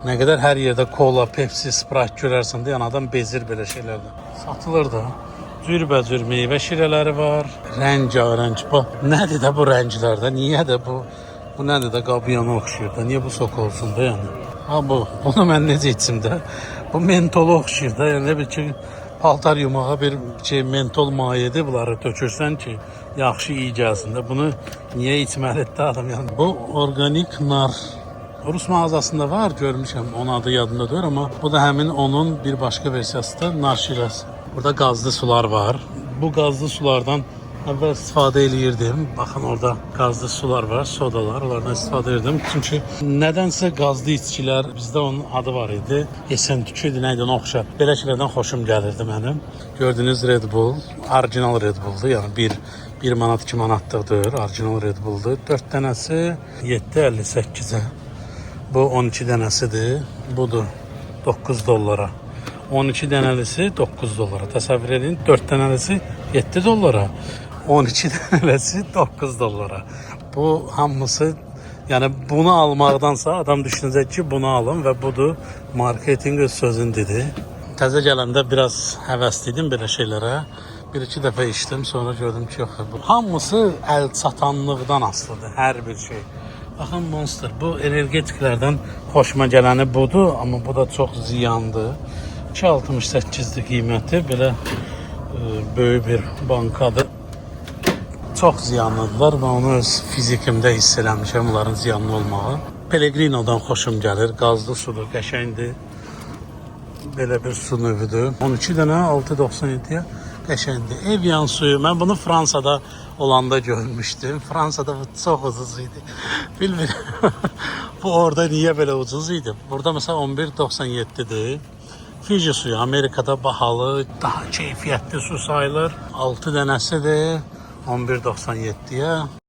Nə qədər hər yerdə kola, Pepsi, Sprite görərsən də, yəni adam bezir belə şeylərdən. Satılır da. Cürbəcür meyvə şirələri var. Rəngarəng. Nədir də bu rənglərdə? Niyə də bu? Bu nədir də qabıyana oxşuyur da? Niyə bu sok olsun da yəni? Ha bu. Bunu mən necə içim də? Bu mentola oxşuyur da. Yəni bir ki paltar yumağa bir şey mentol mayedir, bunları tökürsən ki yaxşı iyi gəlsin də. Bunu niyə içməlidir də adam yəni? Bu organik nar. Rus mağazasında var, görmüşəm. Onun adı yadımda deyil, amma bu da həmin onun bir başqa versiyasıdır, nar şirəsi. Burada qazlı sular var. Bu qazlı sulardan əvvəl istifadə eləyirdim. Baxın orada qazlı sular var, sodalar. Onlardan istifadə edirdim. Çünki nədənsə qazlı içkilər, bizdə onun adı var idi. Essentük idi, nəydi ona oxşar. Belə şeylərdən xoşum gəlirdi mənim. Gördüyünüz Red Bull, orijinal Red Bull'dur. Yəni 1 manat 2 manatlıqdır, orijinal Red Bull'dur. 4 dənəsi 7.58-ə. Bu 12 dənəsidir. Budur 9 dollara. 12 dənəlisi 9 dollara. Təsəvvür edin, 4 dənəlisi 7 dollara. 12 dənələsi 9 dollara. Bu hamısı, yəni bunu almaqdansa adam düşünəcək ki, bunu alın və budur marketinq öz sözün dedi. Təzə gələndə biraz həvəsliydim belə şeylərə. Bir-iki dəfə içdim, sonra gördüm ki, yox. Hamısı əl çatanlıqdan asılıdır, hər bir şey. Baxın Monster, bu energetiklərdən xoşuma gələni budur, amma bu da çox ziyandır. 2.68-dir qiyməti, belə böyük bir bankadır. Çox ziyanlıdırlar və onu öz fizikimdə hiss eləmişəm, onların ziyanlı olmağı. Pellegrino'dan xoşum gəlir, qazlı sudur, qəşəngdir. Belə bir su növüdür. 12 dənə 6.97-yə qəşəngdir. Evian suyu, mən bunu Fransada olanda görmüşdüm. Fransada bu çox ucuz idi. Bilmirəm, bu orada niyə belə ucuz idi? Burada məsələn 11.97-dir. Fiji suyu Amerikada bahalı, daha keyfiyyətli su sayılır. 6 dənəsidir 11.97-yə.